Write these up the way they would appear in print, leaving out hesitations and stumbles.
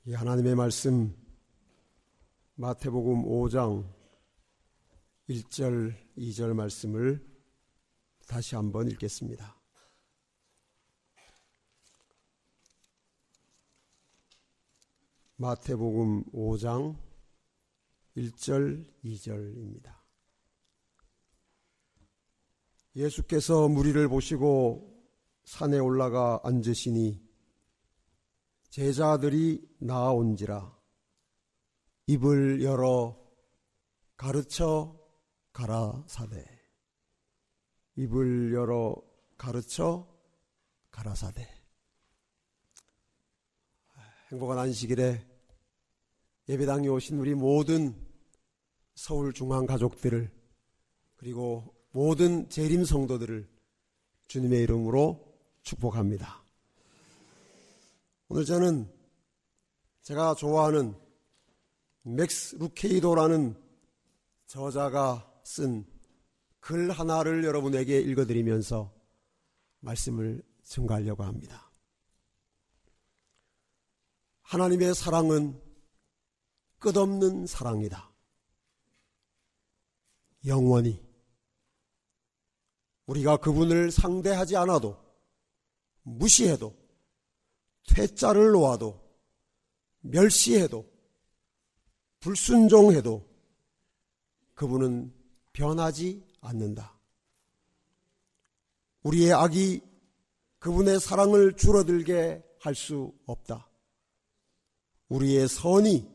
이 하나님의 말씀 마태복음 5장 1절 2절 말씀을 다시 한번 읽겠습니다. 마태복음 5장 1절 2절입니다. 예수께서 무리를 보시고 산에 올라가 앉으시니 제자들이 나아온지라 입을 열어 가르쳐 가라사대. 입을 열어 가르쳐 가라사대. 행복한 안식일에 예배당에 오신 우리 모든 서울중앙 가족들을, 그리고 모든 재림 성도들을 주님의 이름으로 축복합니다. 오늘 저는 제가 좋아하는 맥스 루케이도라는 저자가 쓴 글 하나를 여러분에게 읽어드리면서 말씀을 증거하려고 합니다. 하나님의 사랑은 끝없는 사랑이다. 영원히 우리가 그분을 상대하지 않아도, 무시해도, 퇴짜를 놓아도, 멸시해도, 불순종해도 그분은 변하지 않는다. 우리의 악이 그분의 사랑을 줄어들게 할 수 없다. 우리의 선이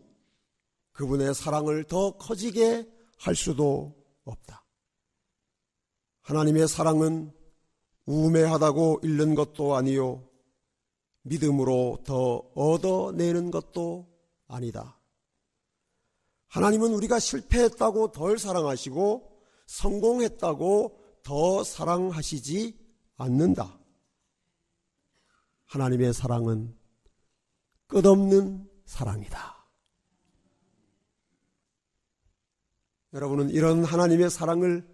그분의 사랑을 더 커지게 할 수도 없다. 하나님의 사랑은 우매하다고 잃는 것도 아니요 믿음으로 더 얻어내는 것도 아니다. 하나님은 우리가 실패했다고 덜 사랑하시고 성공했다고 더 사랑하시지 않는다. 하나님의 사랑은 끝없는 사랑이다. 여러분은 이런 하나님의 사랑을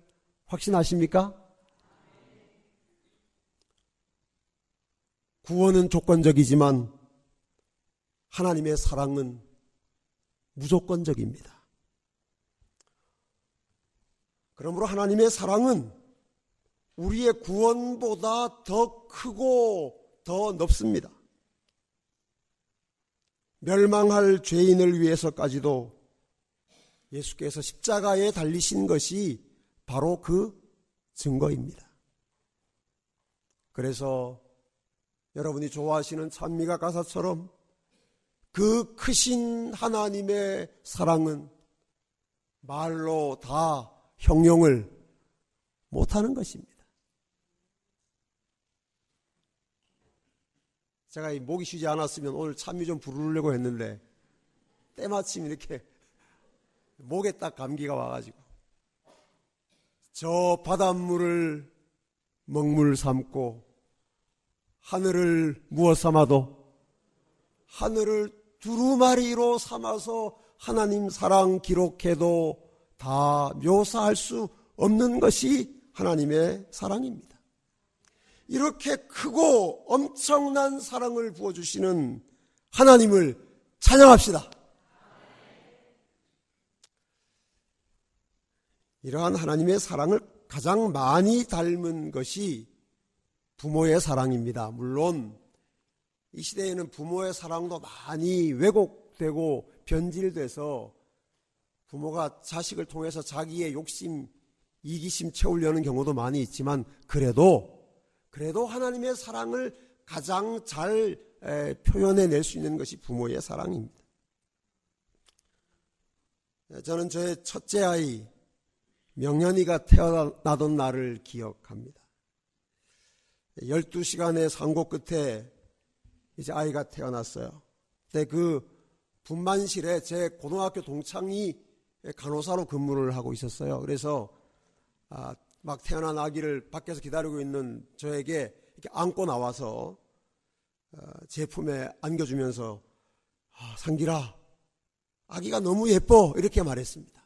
확신하십니까? 구원은 조건적이지만 하나님의 사랑은 무조건적입니다. 그러므로 하나님의 사랑은 우리의 구원보다 더 크고 더 넓습니다. 멸망할 죄인을 위해서까지도 예수께서 십자가에 달리신 것이 바로 그 증거입니다. 그래서 여러분이 좋아하시는 찬미가 가사처럼 그 크신 하나님의 사랑은 말로 다 형용을 못하는 것입니다. 제가 이 목이 쉬지 않았으면 오늘 찬미 좀 부르려고 했는데 때마침 이렇게 목에 딱 감기가 와가지고, 저 바닷물을 먹물 삼고 하늘을 무엇 삼아도 하늘을 두루마리로 삼아서 하나님 사랑 기록해도 다 묘사할 수 없는 것이 하나님의 사랑입니다. 이렇게 크고 엄청난 사랑을 부어주시는 하나님을 찬양합시다. 이러한 하나님의 사랑을 가장 많이 닮은 것이 부모의 사랑입니다. 물론 이 시대에는 부모의 사랑도 많이 왜곡되고 변질돼서 부모가 자식을 통해서 자기의 욕심, 이기심 채우려는 경우도 많이 있지만 그래도 하나님의 사랑을 가장 잘 표현해낼 수 있는 것이 부모의 사랑입니다. 저는 저의 첫째 아이 명현이가 태어나던 날을 기억합니다. 12시간의 상고 끝에 이제 아이가 태어났어요. 근데 그 분만실에 제 고등학교 동창이 간호사로 근무를 하고 있었어요. 그래서 막 태어난 아기를 밖에서 기다리고 있는 저에게 이렇게 안고 나와서 제 품에 안겨주면서 상길아, 아기가 너무 예뻐, 이렇게 말했습니다.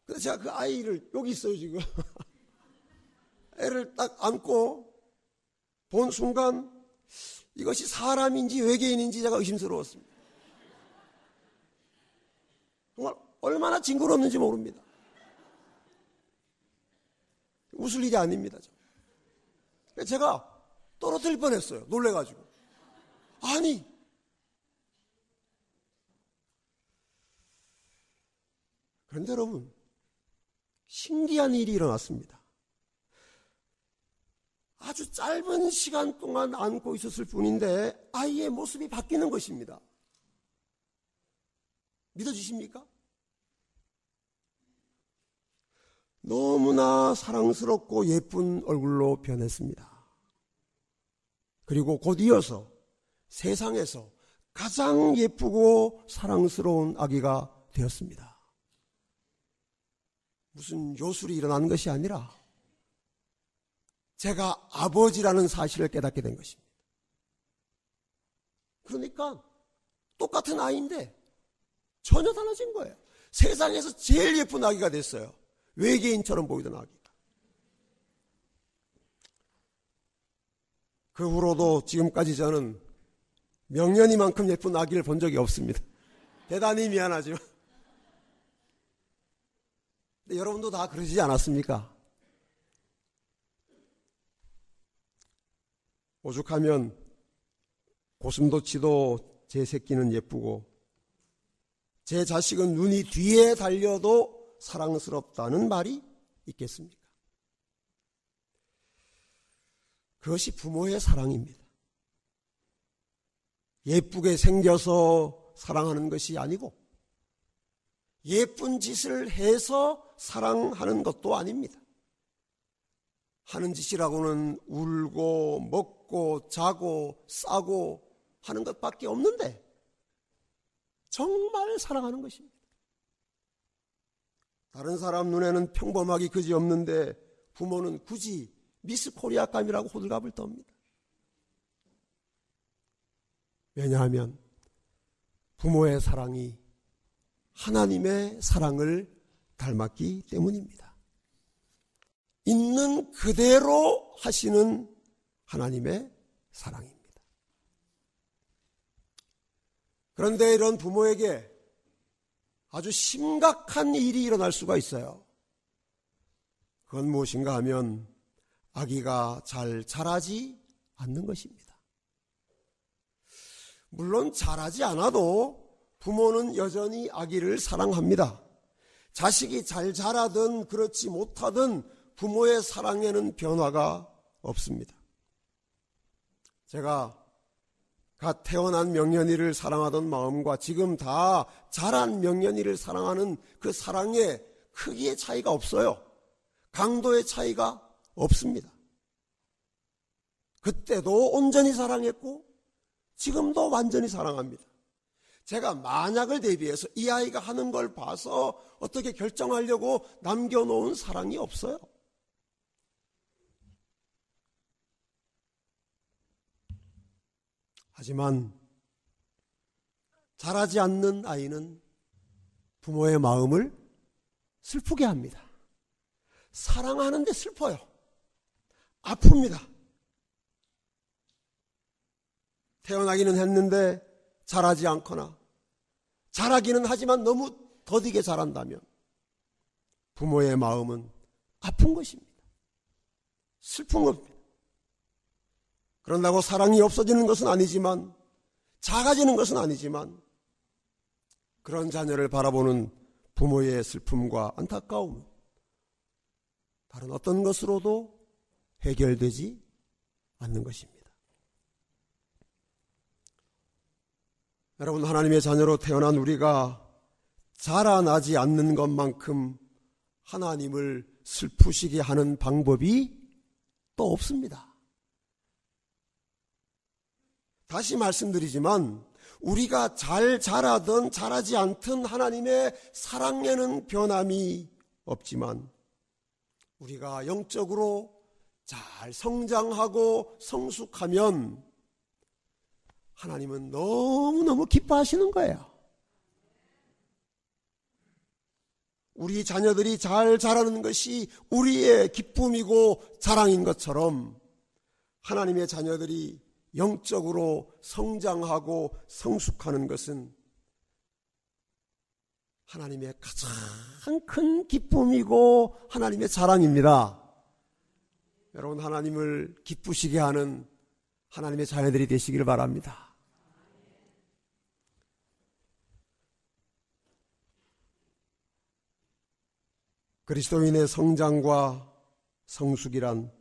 그래서 제가 그 아이를, 여기 있어요 지금, 애를 딱 안고 본 순간 이것이 사람인지 외계인인지 제가 의심스러웠습니다. 정말 얼마나 징그러웠는지 모릅니다. 웃을 일이 아닙니다. 제가 떨어뜨릴 뻔했어요. 놀래가지고. 아니, 그런데 여러분, 신기한 일이 일어났습니다. 아주 짧은 시간 동안 안고 있었을 뿐인데 아이의 모습이 바뀌는 것입니다. 믿어지십니까? 너무나 사랑스럽고 예쁜 얼굴로 변했습니다. 그리고 곧 이어서 세상에서 가장 예쁘고 사랑스러운 아기가 되었습니다. 무슨 요술이 일어난 것이 아니라 제가 아버지라는 사실을 깨닫게 된 것입니다. 그러니까 똑같은 아이인데 전혀 달라진 거예요. 세상에서 제일 예쁜 아기가 됐어요. 외계인처럼 보이던 아기가. 그 후로도 지금까지 저는 명년이만큼 예쁜 아기를 본 적이 없습니다. 대단히 미안하지만. 근데 여러분도 다 그러시지 않았습니까? 오죽하면 고슴도치도 제 새끼는 예쁘고 제 자식은 눈이 뒤에 달려도 사랑스럽다는 말이 있겠습니까? 그것이 부모의 사랑입니다. 예쁘게 생겨서 사랑하는 것이 아니고 예쁜 짓을 해서 사랑하는 것도 아닙니다. 하는 짓이라고는 울고 먹고 자고 싸고 하는 것밖에 없는데 정말 사랑하는 것입니다. 다른 사람 눈에는 평범하기 그지없는데 부모는 굳이 미스 코리아감이라고 호들갑을 떱니다. 왜냐하면 부모의 사랑이 하나님의 사랑을 닮았기 때문입니다. 있는 그대로 하시는 하나님의 사랑입니다. 그런데 이런 부모에게 아주 심각한 일이 일어날 수가 있어요. 그건 무엇인가 하면 아기가 잘 자라지 않는 것입니다. 물론 자라지 않아도 부모는 여전히 아기를 사랑합니다. 자식이 잘 자라든 그렇지 못하든 부모의 사랑에는 변화가 없습니다. 제가 갓 태어난 명년이를 사랑하던 마음과 지금 다 자란 명년이를 사랑하는 그 사랑의 크기의 차이가 없어요. 강도의 차이가 없습니다. 그때도 온전히 사랑했고 지금도 완전히 사랑합니다. 제가 만약을 대비해서 이 아이가 하는 걸 봐서 어떻게 결정하려고 남겨놓은 사랑이 없어요. 하지만 자라지 않는 아이는 부모의 마음을 슬프게 합니다. 사랑하는데 슬퍼요. 아픕니다. 태어나기는 했는데 자라지 않거나 자라기는 하지만 너무 더디게 자란다면 부모의 마음은 아픈 것입니다. 슬픈 겁니다. 그런다고 사랑이 없어지는 것은 아니지만 작아지는 것은 아니지만 그런 자녀를 바라보는 부모의 슬픔과 안타까움은 다른 어떤 것으로도 해결되지 않는 것입니다. 여러분, 하나님의 자녀로 태어난 우리가 자라나지 않는 것만큼 하나님을 슬프시게 하는 방법이 또 없습니다. 다시 말씀드리지만 우리가 잘 자라든 자라지 않든 하나님의 사랑에는 변함이 없지만 우리가 영적으로 잘 성장하고 성숙하면 하나님은 너무너무 기뻐하시는 거예요. 우리 자녀들이 잘 자라는 것이 우리의 기쁨이고 자랑인 것처럼 하나님의 자녀들이 영적으로 성장하고 성숙하는 것은 하나님의 가장 큰 기쁨이고 하나님의 자랑입니다. 여러분, 하나님을 기쁘시게 하는 하나님의 자녀들이 되시길 바랍니다. 그리스도인의 성장과 성숙이란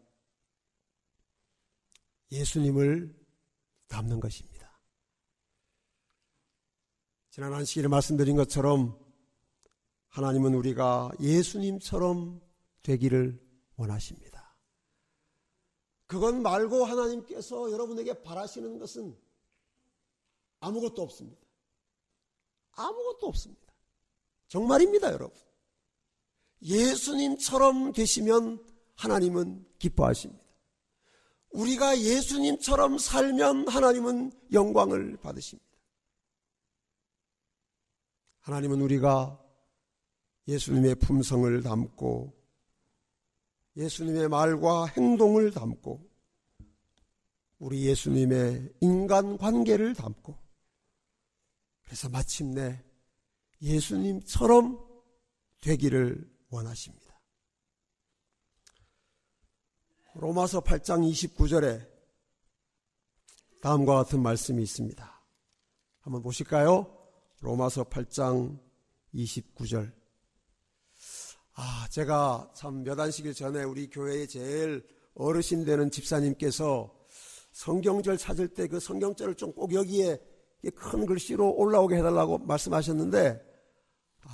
예수님을 닮는 것입니다. 지난 안식일에 말씀드린 것처럼 하나님은 우리가 예수님처럼 되기를 원하십니다. 그것 말고 하나님께서 여러분에게 바라시는 것은 아무것도 없습니다. 아무것도 없습니다. 정말입니다, 여러분. 예수님처럼 되시면 하나님은 기뻐하십니다. 우리가 예수님처럼 살면 하나님은 영광을 받으십니다. 하나님은 우리가 예수님의 품성을 담고 예수님의 말과 행동을 담고 우리 예수님의 인간관계를 담고 그래서 마침내 예수님처럼 되기를 원하십니다. 로마서 8장 29절에 다음과 같은 말씀이 있습니다. 한번 보실까요? 로마서 8장 29절. 제가 참 몇 안식일 전에 우리 교회의 제일 어르신 되는 집사님께서 성경절 찾을 때 그 성경절을 좀 꼭 여기에 큰 글씨로 올라오게 해달라고 말씀하셨는데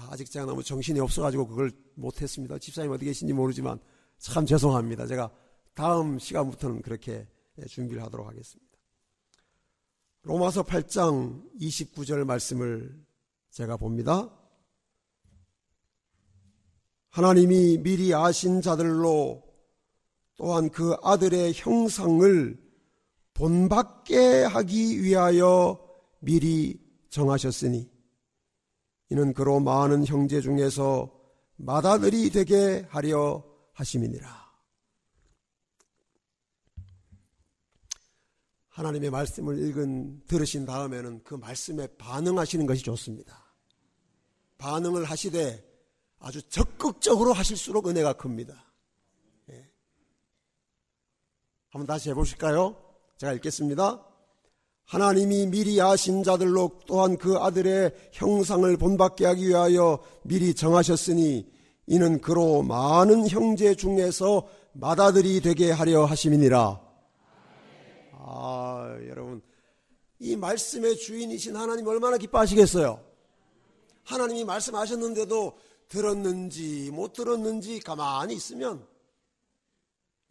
아직 제가 너무 정신이 없어가지고 그걸 못했습니다. 집사님 어디 계신지 모르지만 참 죄송합니다. 제가 다음 시간부터는 그렇게 준비를 하도록 하겠습니다. 로마서 8장 29절 말씀을 제가 봅니다. 하나님이 미리 아신 자들로 또한 그 아들의 형상을 본받게 하기 위하여 미리 정하셨으니 이는 그로 많은 형제 중에서 맏아들이 되게 하려 하심이니라. 하나님의 말씀을 들으신 다음에는 그 말씀에 반응하시는 것이 좋습니다. 반응을 하시되 아주 적극적으로 하실수록 은혜가 큽니다. 한번 다시 해보실까요? 제가 읽겠습니다. 하나님이 미리 아신 자들로 또한 그 아들의 형상을 본받게 하기 위하여 미리 정하셨으니 이는 그로 많은 형제 중에서 맏아들이 되게 하려 하심이니라. 여러분, 이 말씀의 주인이신 하나님 얼마나 기뻐하시겠어요? 하나님이 말씀하셨는데도 들었는지 못 들었는지 가만히 있으면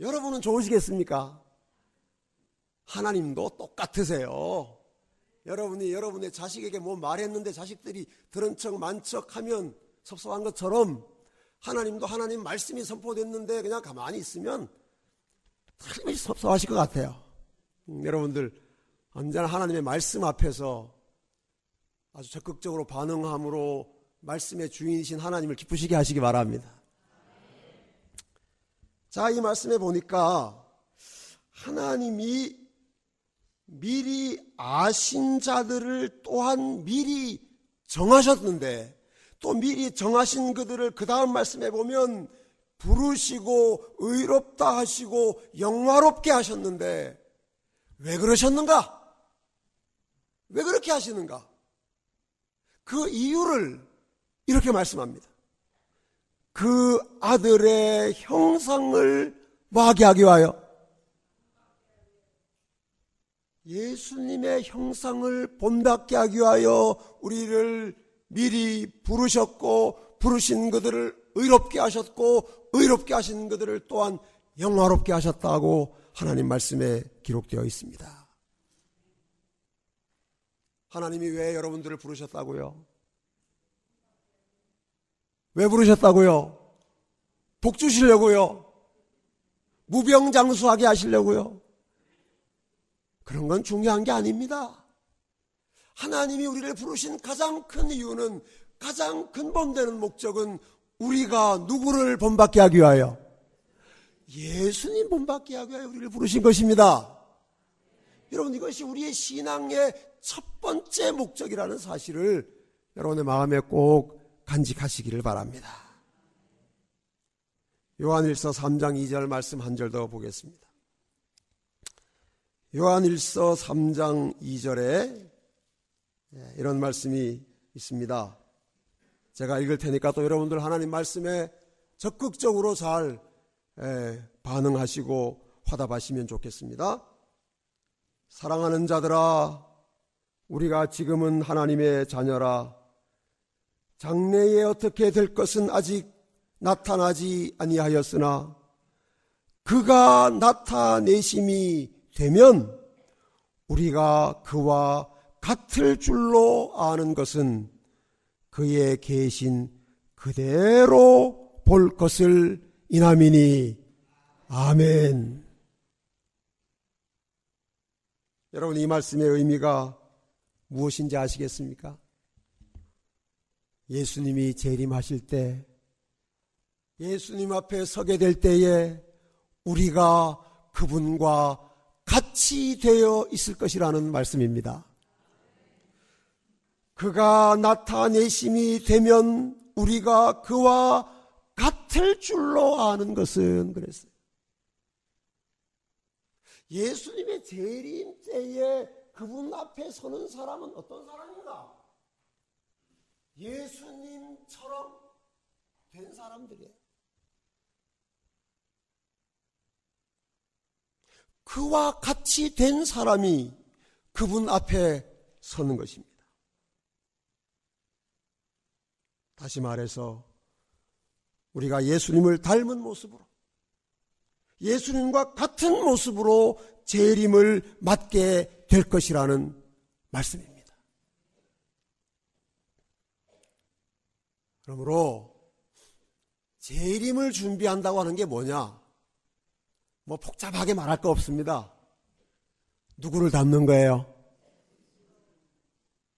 여러분은 좋으시겠습니까? 하나님도 똑같으세요. 여러분이 여러분의 자식에게 뭐 말했는데 자식들이 들은 척 만척 하면 섭섭한 것처럼 하나님도 하나님 말씀이 선포됐는데 그냥 가만히 있으면 틀림없이 섭섭하실 것 같아요. 여러분들 언제나 하나님의 말씀 앞에서 아주 적극적으로 반응함으로 말씀의 주인이신 하나님을 기쁘시게 하시기 바랍니다. 자, 이 말씀에 보니까 하나님이 미리 아신 자들을 또한 미리 정하셨는데 또 미리 정하신 그들을 그 다음 말씀에 보면 부르시고 의롭다 하시고 영화롭게 하셨는데 왜 그러셨는가? 왜 그렇게 하시는가? 그 이유를 이렇게 말씀합니다. 그 아들의 형상을 뭐하게 하기 위하여? 예수님의 형상을 본받게 하기 위하여 우리를 미리 부르셨고 부르신 그들을 의롭게 하셨고 의롭게 하신 그들을 또한 영화롭게 하셨다고 하나님 말씀에 기록되어 있습니다. 하나님이 왜 여러분들을 부르셨다고요? 왜 부르셨다고요? 복 주시려고요? 무병장수하게 하시려고요? 그런 건 중요한 게 아닙니다. 하나님이 우리를 부르신 가장 큰 이유는, 가장 근본되는 목적은 우리가 누구를 본받게 하기 위하여? 예수님 본받게 하기 위하여 우리를 부르신 것입니다. 여러분, 이것이 우리의 신앙의 첫 번째 목적이라는 사실을 여러분의 마음에 꼭 간직하시기를 바랍니다. 요한일서 3장 2절 말씀 한 절 더 보겠습니다. 요한일서 3장 2절에 이런 말씀이 있습니다. 제가 읽을 테니까 또 여러분들 하나님 말씀에 적극적으로 잘 반응하시고 화답하시면 좋겠습니다. 사랑하는 자들아, 우리가 지금은 하나님의 자녀라. 장래에 어떻게 될 것은 아직 나타나지 아니하였으나 그가 나타내심이 되면 우리가 그와 같을 줄로 아는 것은 그의 계신 그대로 볼 것을 인함이니. 아멘. 여러분, 이 말씀의 의미가 무엇인지 아시겠습니까? 예수님이 재림하실 때, 예수님 앞에 서게 될 때에 우리가 그분과 같이 되어 있을 것이라는 말씀입니다. 그가 나타내심이 되면 우리가 그와 같을 줄로 아는 것은, 그랬어요. 예수님의 재림 때에 그분 앞에 서는 사람은 어떤 사람인가? 예수님처럼 된 사람들이에요. 그와 같이 된 사람이 그분 앞에 서는 것입니다. 다시 말해서 우리가 예수님을 닮은 모습으로, 예수님과 같은 모습으로 재림을 맞게 될 것이라는 말씀입니다. 그러므로 재림을 준비한다고 하는 게 뭐냐? 뭐 복잡하게 말할 거 없습니다. 누구를 닮는 거예요?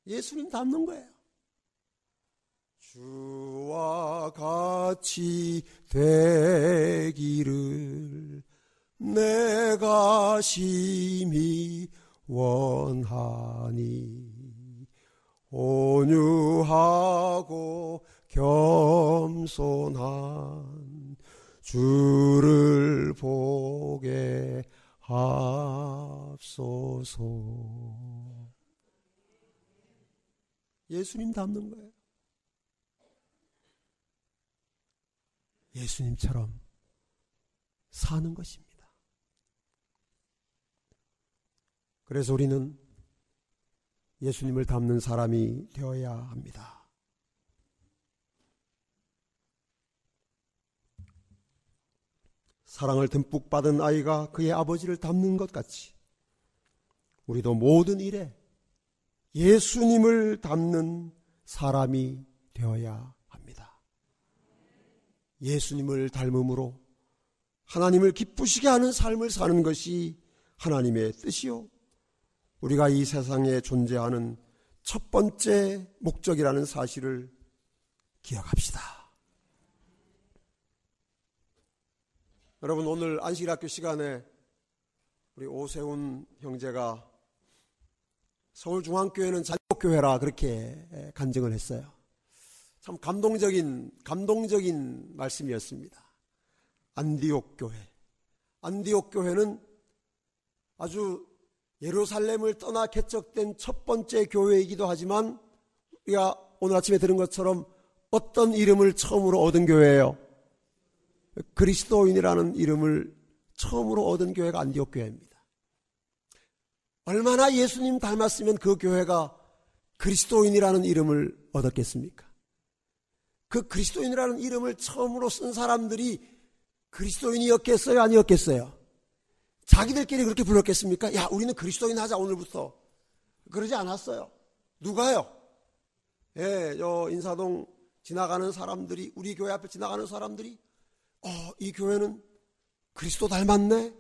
예수님 닮는 거예요. 주와 같이 되기를 내가 심히 원하니 온유하고 겸손한 주를 보게 하옵소서. 예수님 닮는 거예요. 예수님처럼 사는 것입니다. 그래서 우리는 예수님을 닮는 사람이 되어야 합니다. 사랑을 듬뿍 받은 아이가 그의 아버지를 닮는 것 같이 우리도 모든 일에 예수님을 닮는 사람이 되어야 합니다. 예수님을 닮음으로 하나님을 기쁘시게 하는 삶을 사는 것이 하나님의 뜻이요, 우리가 이 세상에 존재하는 첫 번째 목적이라는 사실을 기억합시다. 여러분, 오늘 안식일학교 시간에 우리 오세훈 형제가 서울중앙교회는 자유교회라 그렇게 간증을 했어요. 참 감동적인 말씀이었습니다. 안디옥 교회는 아주 예루살렘을 떠나 개척된 첫 번째 교회이기도 하지만 우리가 오늘 아침에 들은 것처럼 어떤 이름을 처음으로 얻은 교회예요? 그리스도인이라는 이름을 처음으로 얻은 교회가 안디옥 교회입니다. 얼마나 예수님 닮았으면 그 교회가 그리스도인이라는 이름을 얻었겠습니까? 그 그리스도인이라는 이름을 처음으로 쓴 사람들이 그리스도인이었겠어요? 아니었겠어요? 자기들끼리 그렇게 불렀겠습니까? 야, 우리는 그리스도인 하자 오늘부터. 그러지 않았어요. 누가요? 인사동 지나가는 사람들이, 우리 교회 앞에 지나가는 사람들이 이 교회는 그리스도 닮았네.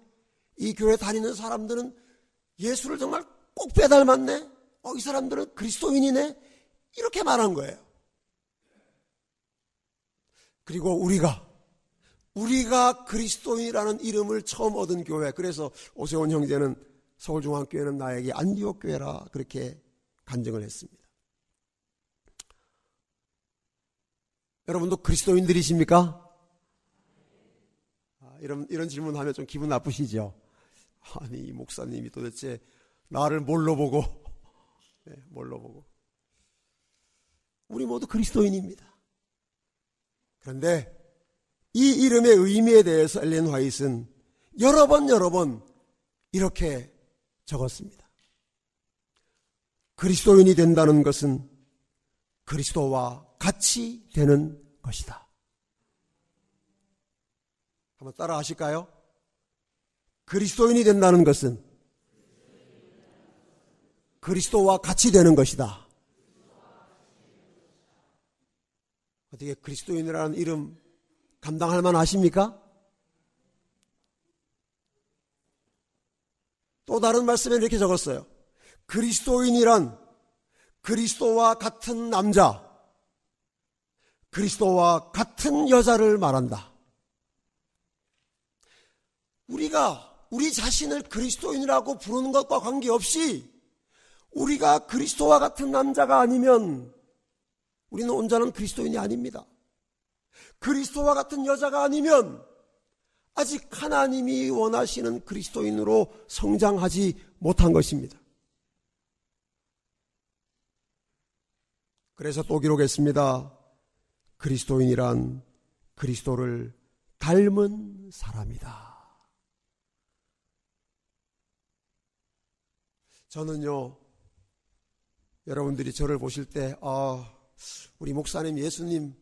이 교회 다니는 사람들은 예수를 정말 꼭 빼닮았네. 이 사람들은 그리스도인이네. 이렇게 말한 거예요. 그리고 우리가 그리스도인이라는 이름을 처음 얻은 교회, 그래서 오세훈 형제는 서울중앙교회는 나에게 안디옥 교회라 그렇게 간증을 했습니다. 여러분도 그리스도인들이십니까? 이런 질문하면 좀 기분 나쁘시죠? 아니, 이 목사님이 도대체 나를 뭘로 보고, 뭘로 보고. 우리 모두 그리스도인입니다. 그런데 이 이름의 의미에 대해서 엘렌 화이트는 여러 번 이렇게 적었습니다. 그리스도인이 된다는 것은 그리스도와 같이 되는 것이다. 한번 따라 하실까요? 그리스도인이 된다는 것은 그리스도와 같이 되는 것이다. 어떻게 그리스도인이라는 이름 감당할 만 하십니까? 또 다른 말씀에 이렇게 적었어요. 그리스도인이란 그리스도와 같은 남자, 그리스도와 같은 여자를 말한다. 우리가 우리 자신을 그리스도인이라고 부르는 것과 관계없이 우리가 그리스도와 같은 남자가 아니면 우리는 온전한 그리스도인이 아닙니다. 그리스도와 같은 여자가 아니면 아직 하나님이 원하시는 그리스도인으로 성장하지 못한 것입니다. 그래서 또 기록했습니다. 그리스도인이란 그리스도를 닮은 사람이다. 저는요, 여러분들이 저를 보실 때 우리 목사님, 예수님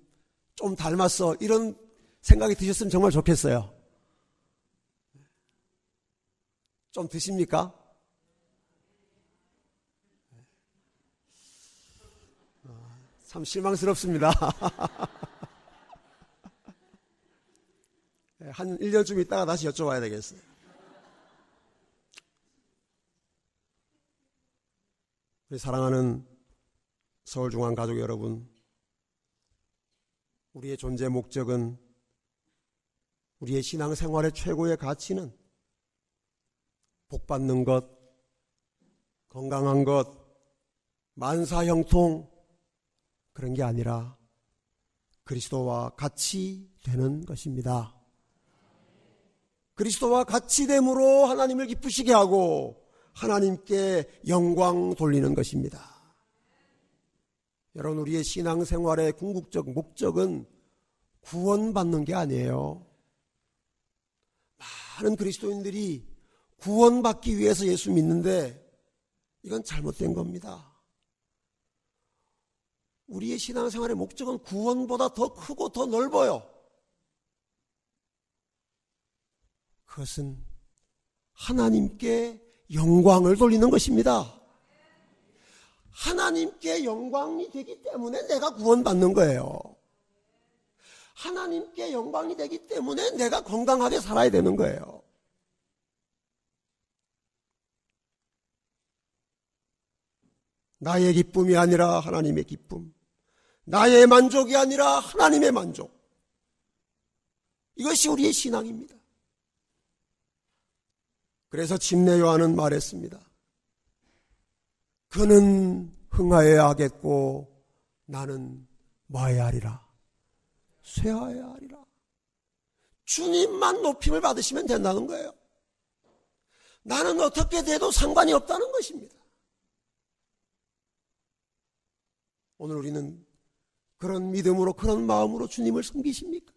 좀 닮았어, 이런 생각이 드셨으면 정말 좋겠어요. 좀 드십니까? 참 실망스럽습니다. 한 1년쯤 있다가 다시 여쭤봐야 되겠어요. 우리 사랑하는 서울중앙 가족 여러분, 우리의 존재 목적은, 우리의 신앙생활의 최고의 가치는 복받는 것, 건강한 것, 만사형통, 그런 게 아니라 그리스도와 같이 되는 것입니다. 그리스도와 같이 됨으로 하나님을 기쁘시게 하고 하나님께 영광 돌리는 것입니다. 여러분, 우리의 신앙생활의 궁극적 목적은 구원받는 게 아니에요. 많은 그리스도인들이 구원받기 위해서 예수 믿는데 이건 잘못된 겁니다. 우리의 신앙생활의 목적은 구원보다 더 크고 더 넓어요. 그것은 하나님께 영광을 돌리는 것입니다. 하나님께 영광이 되기 때문에 내가 구원받는 거예요. 하나님께 영광이 되기 때문에 내가 건강하게 살아야 되는 거예요. 나의 기쁨이 아니라 하나님의 기쁨, 나의 만족이 아니라 하나님의 만족, 이것이 우리의 신앙입니다. 그래서 침례 요한은 말했습니다. 그는 흥하여야 하겠고 나는 뭐해야 하리라? 쇠하여야 하리라. 주님만 높임을 받으시면 된다는 거예요. 나는 어떻게 돼도 상관이 없다는 것입니다. 오늘 우리는 그런 믿음으로, 그런 마음으로 주님을 섬기십니까?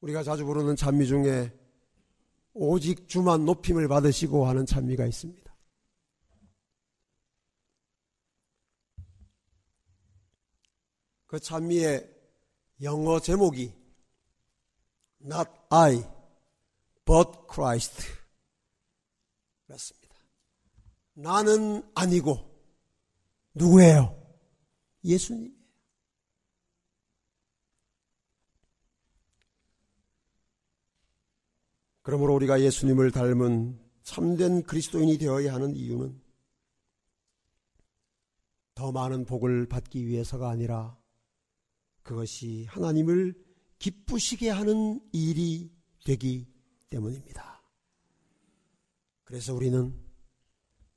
우리가 자주 부르는 찬미 중에 오직 주만 높임을 받으시고 하는 찬미가 있습니다. 그 찬미의 영어 제목이 Not I, but Christ 그렇습니다. 나는 아니고 누구예요? 예수님. 그러므로 우리가 예수님을 닮은 참된 그리스도인이 되어야 하는 이유는 더 많은 복을 받기 위해서가 아니라 그것이 하나님을 기쁘시게 하는 일이 되기 때문입니다. 그래서 우리는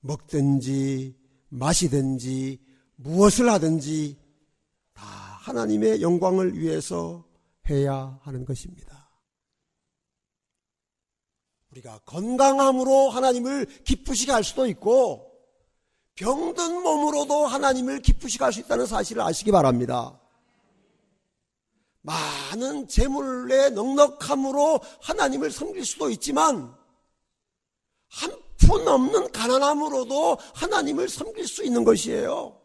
먹든지 마시든지 무엇을 하든지 다 하나님의 영광을 위해서 해야 하는 것입니다. 우리가 건강함으로 하나님을 기쁘시게 할 수도 있고 병든 몸으로도 하나님을 기쁘시게 할 수 있다는 사실을 아시기 바랍니다. 많은 재물의 넉넉함으로 하나님을 섬길 수도 있지만 한 푼 없는 가난함으로도 하나님을 섬길 수 있는 것이에요.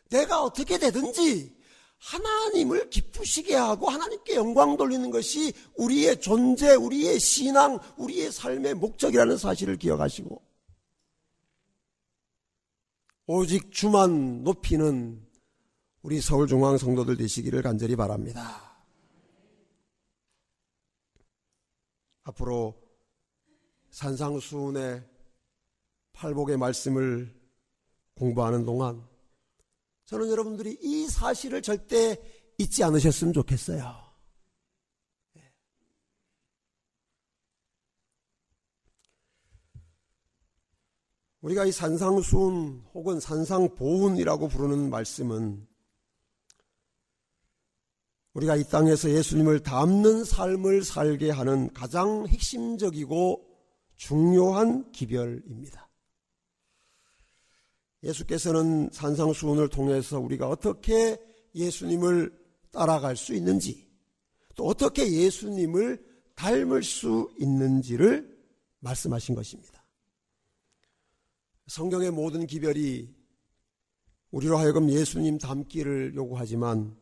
내가 어떻게 되든지 하나님을 기쁘시게 하고 하나님께 영광 돌리는 것이 우리의 존재, 우리의 신앙, 우리의 삶의 목적이라는 사실을 기억하시고 오직 주만 높이는 우리 서울중앙 성도들 되시기를 간절히 바랍니다. 앞으로 산상수훈의 팔복의 말씀을 공부하는 동안 저는 여러분들이 이 사실을 절대 잊지 않으셨으면 좋겠어요. 우리가 이 산상수훈 혹은 산상보훈이라고 부르는 말씀은 우리가 이 땅에서 예수님을 닮는 삶을 살게 하는 가장 핵심적이고 중요한 기별입니다. 예수께서는 산상수훈을 통해서 우리가 어떻게 예수님을 따라갈 수 있는지 또 어떻게 예수님을 닮을 수 있는지를 말씀하신 것입니다. 성경의 모든 기별이 우리로 하여금 예수님 닮기를 요구하지만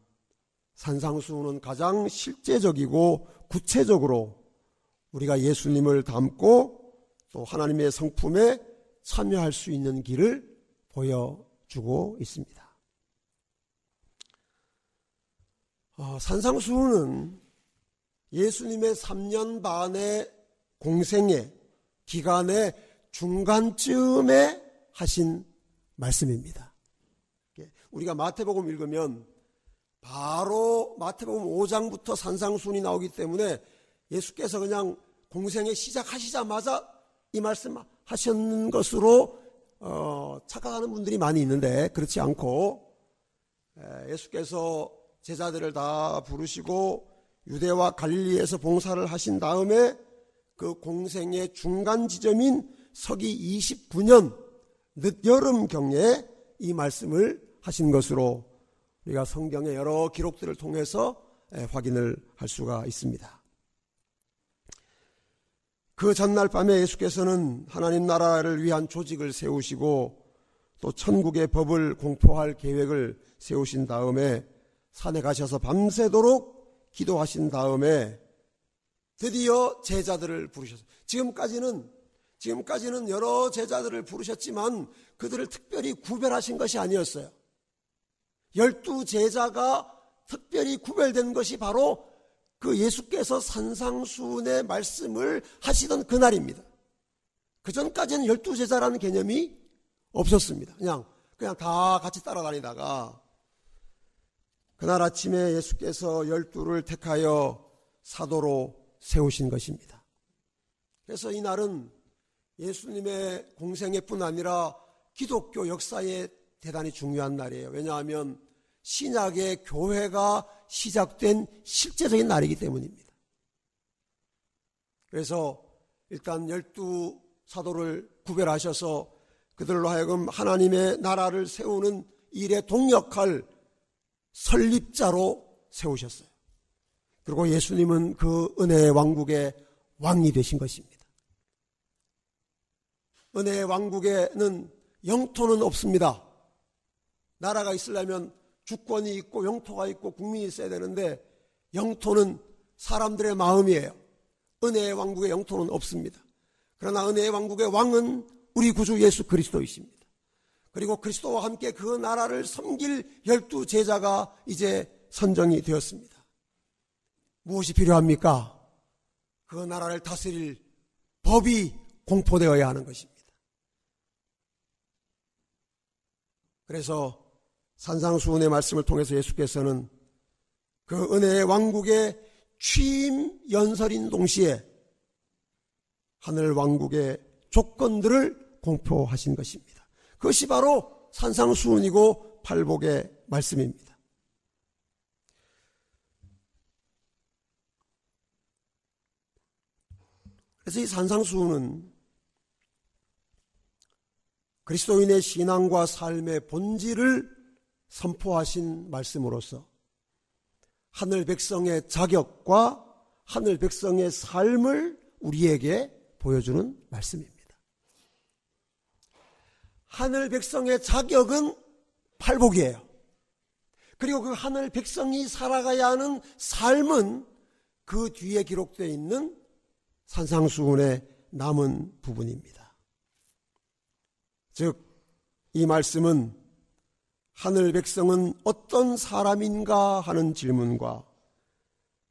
산상수훈은 가장 실제적이고 구체적으로 우리가 예수님을 닮고 또 하나님의 성품에 참여할 수 있는 길을 보여주고 있습니다. 산상수훈은 예수님의 3년 반의 공생의 기간의 중간쯤에 하신 말씀입니다. 우리가 마태복음 읽으면 바로 마태복음 5장부터 산상수훈이 나오기 때문에 예수께서 그냥 공생애 시작하시자마자 이 말씀 하셨는 것으로 착각하는 분들이 많이 있는데 그렇지 않고 예수께서 제자들을 다 부르시고 유대와 갈릴리에서 봉사를 하신 다음에 그 공생의 중간 지점인 서기 29년 늦여름경에 이 말씀을 하신 것으로 우리가 성경의 여러 기록들을 통해서 확인을 할 수가 있습니다. 그 전날 밤에 예수께서는 하나님 나라를 위한 조직을 세우시고 또 천국의 법을 공포할 계획을 세우신 다음에 산에 가셔서 밤새도록 기도하신 다음에 드디어 제자들을 부르셨어요. 지금까지는 여러 제자들을 부르셨지만 그들을 특별히 구별하신 것이 아니었어요. 12제자가 특별히 구별된 것이 바로 그 예수께서 산상수훈의 말씀을 하시던 그날입니다. 그 전까지는 12제자라는 개념이 없었습니다. 그냥 다 같이 따라다니다가 그날 아침에 예수께서 12를 택하여 사도로 세우신 것입니다. 그래서 이날은 예수님의 공생애뿐 아니라 기독교 역사에 대단히 중요한 날이에요. 왜냐하면 신약의 교회가 시작된 실제적인 날이기 때문입니다. 그래서 일단 12사도를 구별하셔서 그들로 하여금 하나님의 나라를 세우는 일에 동역할 설립자로 세우셨어요. 그리고 예수님은 그 은혜의 왕국의 왕이 되신 것입니다. 은혜의 왕국에는 영토는 없습니다. 나라가 있으려면 주권이 있고 영토가 있고 국민이 있어야 되는데 영토는 사람들의 마음이에요. 은혜의 왕국의 영토는 없습니다. 그러나 은혜의 왕국의 왕은 우리 구주 예수 그리스도이십니다. 그리고 그리스도와 함께 그 나라를 섬길 12제자가 이제 선정이 되었습니다. 무엇이 필요합니까? 그 나라를 다스릴 법이 공포되어야 하는 것입니다. 그래서 산상수훈의 말씀을 통해서 예수께서는 그 은혜의 왕국의 취임 연설인 동시에 하늘 왕국의 조건들을 공표하신 것입니다. 그것이 바로 산상수훈이고 팔복의 말씀입니다. 그래서 이 산상수훈은 그리스도인의 신앙과 삶의 본질을 선포하신 말씀으로서 하늘 백성의 자격과 하늘 백성의 삶을 우리에게 보여주는 말씀입니다. 하늘 백성의 자격은 팔복이에요. 그리고 그 하늘 백성이 살아가야 하는 삶은 그 뒤에 기록되어 있는 산상수훈의 남은 부분입니다. 즉, 이 말씀은 하늘 백성은 어떤 사람인가 하는 질문과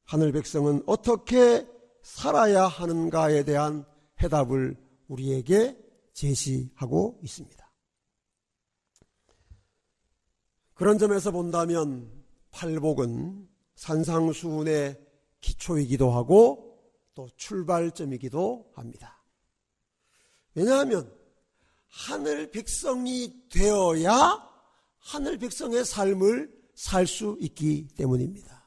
하늘 백성은 어떻게 살아야 하는가에 대한 해답을 우리에게 제시하고 있습니다. 그런 점에서 본다면 팔복은 산상수훈의 기초이기도 하고 또 출발점이기도 합니다. 왜냐하면 하늘 백성이 되어야 하늘 백성의 삶을 살 수 있기 때문입니다.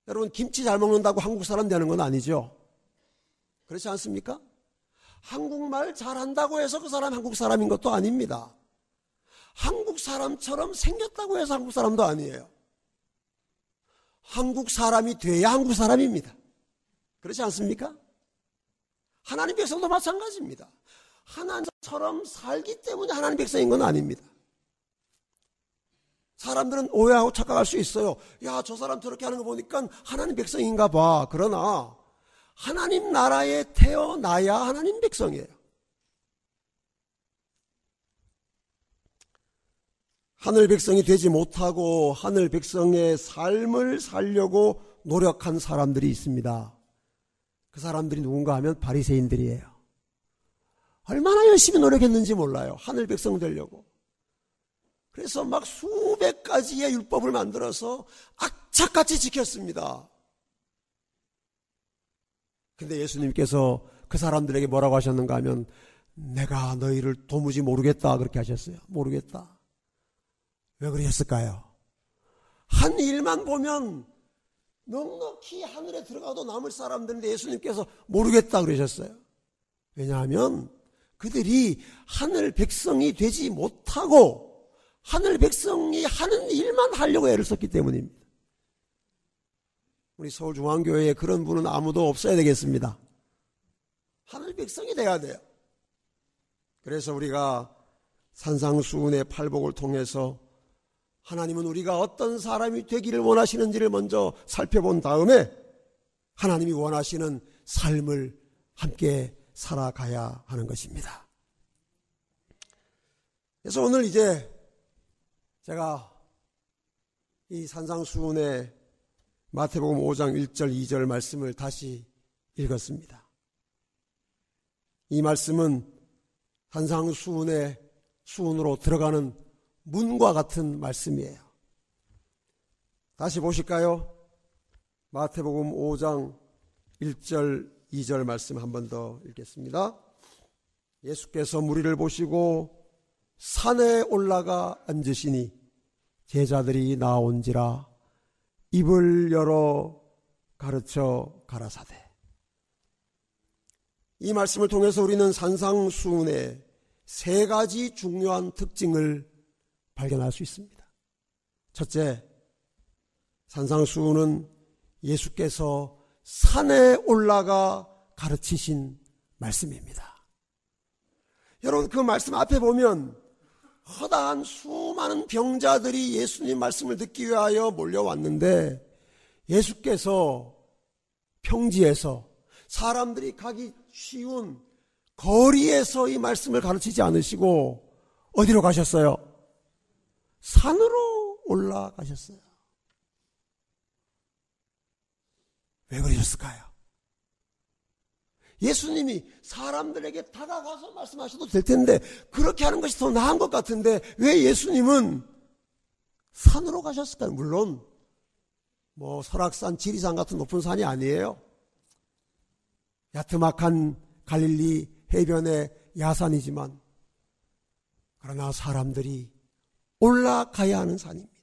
여러분, 김치 잘 먹는다고 한국 사람 되는 건 아니죠? 그렇지 않습니까? 한국말 잘한다고 해서 그 사람 한국 사람인 것도 아닙니다. 한국 사람처럼 생겼다고 해서 한국 사람도 아니에요. 한국 사람이 돼야 한국 사람입니다. 그렇지 않습니까? 하나님 백성도 마찬가지입니다. 하나님처럼 살기 때문에 하나님 백성인 건 아닙니다. 사람들은 오해하고 착각할 수 있어요. 야, 저 사람 저렇게 하는 거 보니까 하나님 백성인가 봐. 그러나 하나님 나라에 태어나야 하나님 백성이에요. 하늘 백성이 되지 못하고 하늘 백성의 삶을 살려고 노력한 사람들이 있습니다. 그 사람들이 누군가 하면 바리새인들이에요. 얼마나 열심히 노력했는지 몰라요. 하늘 백성 되려고. 그래서 막 수백 가지의 율법을 만들어서 악착같이 지켰습니다. 근데 예수님께서 그 사람들에게 뭐라고 하셨는가 하면 내가 너희를 도무지 모르겠다 그렇게 하셨어요. 모르겠다. 왜 그러셨을까요? 한 일만 보면 넉넉히 하늘에 들어가도 남을 사람들인데 예수님께서 모르겠다 그러셨어요. 왜냐하면 그들이 하늘 백성이 되지 못하고 하늘 백성이 하는 일만 하려고 애를 썼기 때문입니다. 우리 서울중앙교회에 그런 분은 아무도 없어야 되겠습니다. 하늘 백성이 돼야 돼요. 그래서 우리가 산상수훈의 팔복을 통해서 하나님은 우리가 어떤 사람이 되기를 원하시는지를 먼저 살펴본 다음에 하나님이 원하시는 삶을 함께 살아가야 하는 것입니다. 그래서 오늘 이제 제가 이 산상수훈의 마태복음 5장 1절 2절 말씀을 다시 읽었습니다. 이 말씀은 산상수훈의 수훈으로 들어가는 문과 같은 말씀이에요. 다시 보실까요? 마태복음 5장 1절 2절 말씀 한 번 더 읽겠습니다. 예수께서 무리를 보시고 산에 올라가 앉으시니 제자들이 나온지라 입을 열어 가르쳐 가라사대. 이 말씀을 통해서 우리는 산상수훈의 세 가지 중요한 특징을 발견할 수 있습니다. 첫째, 산상수훈은 예수께서 산에 올라가 가르치신 말씀입니다. 여러분, 그 말씀 앞에 보면 허다한 수많은 병자들이 예수님 말씀을 듣기 위하여 몰려왔는데 예수께서 평지에서 사람들이 가기 쉬운 거리에서 이 말씀을 가르치지 않으시고 어디로 가셨어요? 산으로 올라가셨어요. 왜 그러셨을까요? 예수님이 사람들에게 다가가서 말씀하셔도 될 텐데 그렇게 하는 것이 더 나은 것 같은데 왜 예수님은 산으로 가셨을까요? 물론 설악산, 지리산 같은 높은 산이 아니에요. 야트막한 갈릴리 해변의 야산이지만 그러나 사람들이 올라가야 하는 산입니다.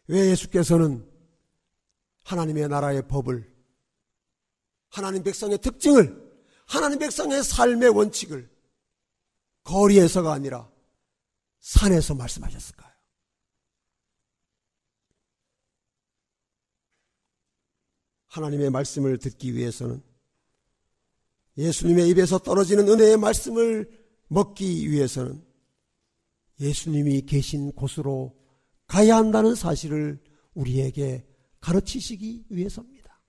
왜 예수께서는 하나님의 나라의 법을, 하나님 백성의 특징을, 하나님 백성의 삶의 원칙을 거리에서가 아니라 산에서 말씀하셨을까요? 하나님의 말씀을 듣기 위해서는, 예수님의 입에서 떨어지는 은혜의 말씀을 먹기 위해서는 예수님이 계신 곳으로 가야 한다는 사실을 우리에게 가르치시기 위해서입니다.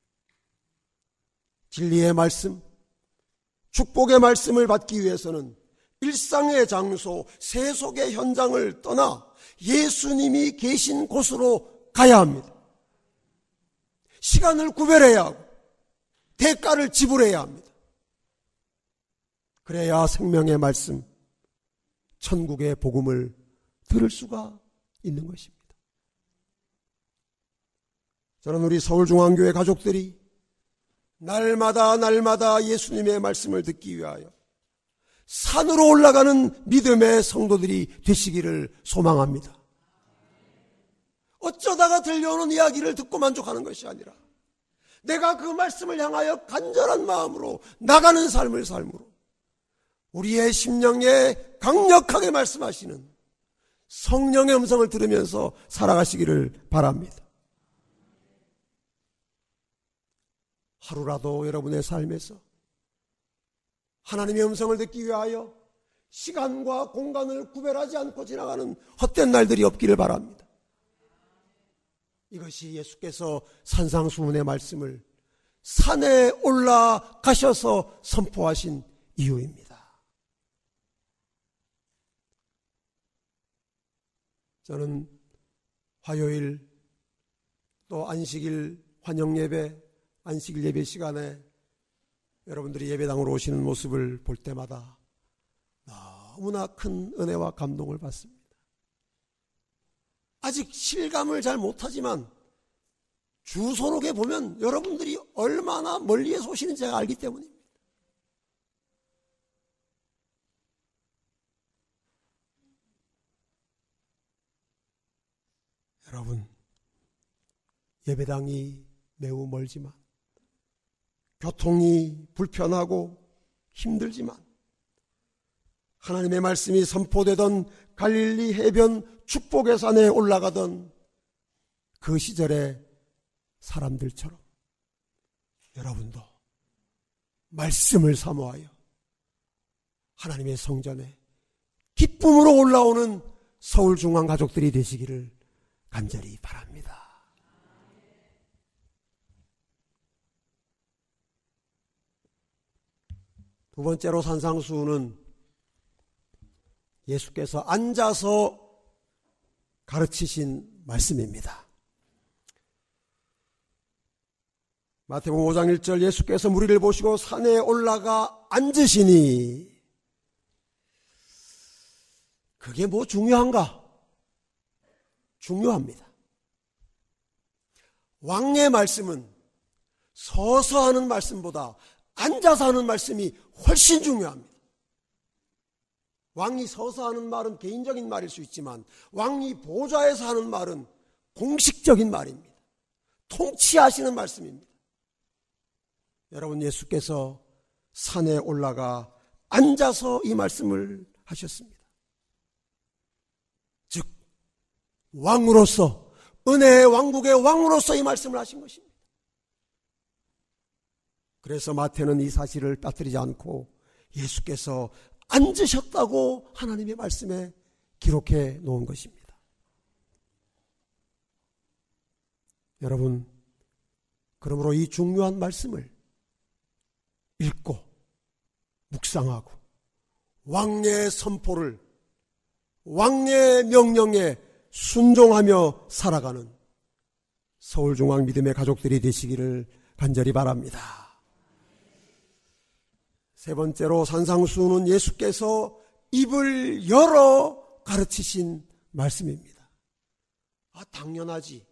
진리의 말씀, 축복의 말씀을 받기 위해서는 일상의 장소, 세속의 현장을 떠나 예수님이 계신 곳으로 가야 합니다. 시간을 구별해야 하고 대가를 지불해야 합니다. 그래야 생명의 말씀, 천국의 복음을 들을 수가 있는 것입니다. 저는 우리 서울중앙교회 가족들이 날마다 예수님의 말씀을 듣기 위하여 산으로 올라가는 믿음의 성도들이 되시기를 소망합니다. 어쩌다가 들려오는 이야기를 듣고 만족하는 것이 아니라 내가 그 말씀을 향하여 간절한 마음으로 나가는 삶을 삶으로 우리의 심령에 강력하게 말씀하시는 성령의 음성을 들으면서 살아가시기를 바랍니다. 하루라도 여러분의 삶에서 하나님의 음성을 듣기 위하여 시간과 공간을 구별하지 않고 지나가는 헛된 날들이 없기를 바랍니다. 이것이 예수께서 산상수훈의 말씀을 산에 올라가셔서 선포하신 이유입니다. 저는 화요일 또 안식일 환영예배, 안식일 예배 시간에 여러분들이 예배당으로 오시는 모습을 볼 때마다 너무나 큰 은혜와 감동을 받습니다. 아직 실감을 잘 못하지만 주소록에 보면 여러분들이 얼마나 멀리에서 오시는지 제가 알기 때문입니다. 여러분, 예배당이 매우 멀지만 교통이 불편하고 힘들지만 하나님의 말씀이 선포되던 갈릴리 해변 축복의 산에 올라가던 그 시절의 사람들처럼 여러분도 말씀을 사모하여 하나님의 성전에 기쁨으로 올라오는 서울중앙 가족들이 되시기를 간절히 바랍니다. 두 번째로 산상수훈은 예수께서 앉아서 가르치신 말씀입니다. 마태복음 5장 1절 예수께서 무리를 보시고 산에 올라가 앉으시니 그게 뭐 중요한가? 중요합니다. 왕의 말씀은 서서 하는 말씀보다 앉아서 하는 말씀이 훨씬 중요합니다. 왕이 서서 하는 말은 개인적인 말일 수 있지만 왕이 보좌에서 하는 말은 공식적인 말입니다. 통치하시는 말씀입니다. 여러분, 예수께서 산에 올라가 앉아서 이 말씀을 하셨습니다. 즉 왕으로서, 은혜의 왕국의 왕으로서 이 말씀을 하신 것입니다. 그래서 마태는 이 사실을 빠뜨리지 않고 예수께서 앉으셨다고 하나님의 말씀에 기록해 놓은 것입니다. 여러분, 그러므로 이 중요한 말씀을 읽고 묵상하고 왕의 선포를, 왕의 명령에 순종하며 살아가는 서울중앙 믿음의 가족들이 되시기를 간절히 바랍니다. 세 번째로 산상수훈은 예수께서 입을 열어 가르치신 말씀입니다. 당연하지.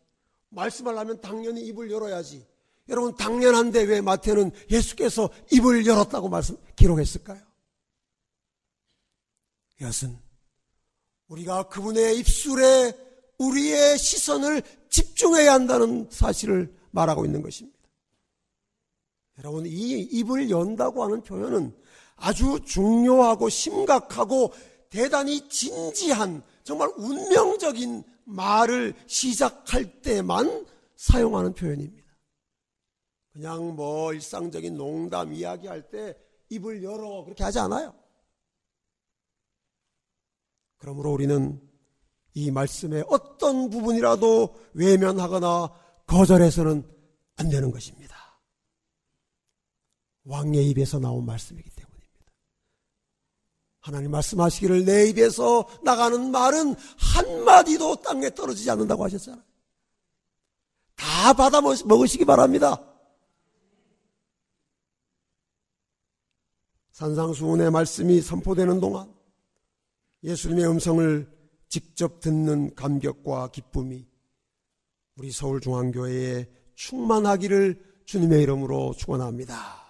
말씀하려면 당연히 입을 열어야지. 여러분, 당연한데 왜 마태는 예수께서 입을 열었다고 기록했을까요? 이것은 우리가 그분의 입술에 우리의 시선을 집중해야 한다는 사실을 말하고 있는 것입니다. 여러분, 이 입을 연다고 하는 표현은 아주 중요하고 심각하고 대단히 진지한 정말 운명적인 말을 시작할 때만 사용하는 표현입니다. 그냥 일상적인 농담 이야기할 때 입을 열어 그렇게 하지 않아요. 그러므로 우리는 이 말씀의 어떤 부분이라도 외면하거나 거절해서는 안 되는 것입니다. 왕의 입에서 나온 말씀이기 때문입니다. 하나님 말씀하시기를 내 입에서 나가는 말은 한마디도 땅에 떨어지지 않는다고 하셨잖아요. 다 받아 먹으시기 바랍니다. 산상수훈의 말씀이 선포되는 동안 예수님의 음성을 직접 듣는 감격과 기쁨이 우리 서울중앙교회에 충만하기를 주님의 이름으로 축원합니다.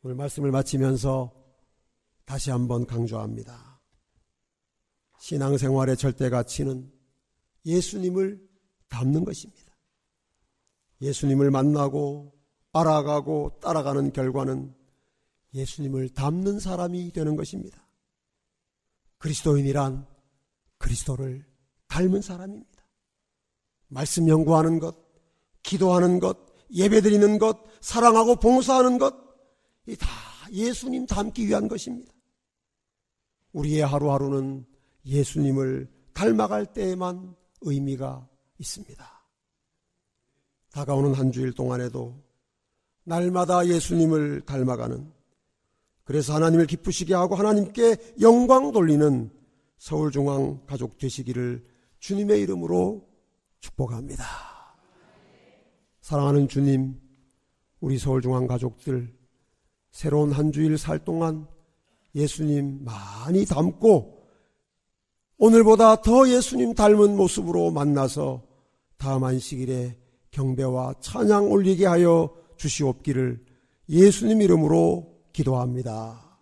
오늘 말씀을 마치면서 다시 한번 강조합니다. 신앙생활의 절대 가치는 예수님을 닮는 것입니다. 예수님을 만나고 알아가고 따라가는 결과는 예수님을 닮는 사람이 되는 것입니다. 그리스도인이란 그리스도를 닮은 사람입니다. 말씀 연구하는 것, 기도하는 것, 예배드리는 것, 사랑하고 봉사하는 것, 이 다 예수님 닮기 위한 것입니다. 우리의 하루하루는 예수님을 닮아갈 때에만 의미가 있습니다. 다가오는 한 주일 동안에도 날마다 예수님을 닮아가는, 그래서 하나님을 기쁘시게 하고 하나님께 영광 돌리는 서울중앙 가족 되시기를 주님의 이름으로 축복합니다. 사랑하는 주님, 우리 서울중앙 가족들 새로운 한 주일 살 동안 예수님 많이 닮고 오늘보다 더 예수님 닮은 모습으로 만나서 다음 안식일에 경배와 찬양 올리게 하여 주시옵기를 예수님 이름으로 기도합니다.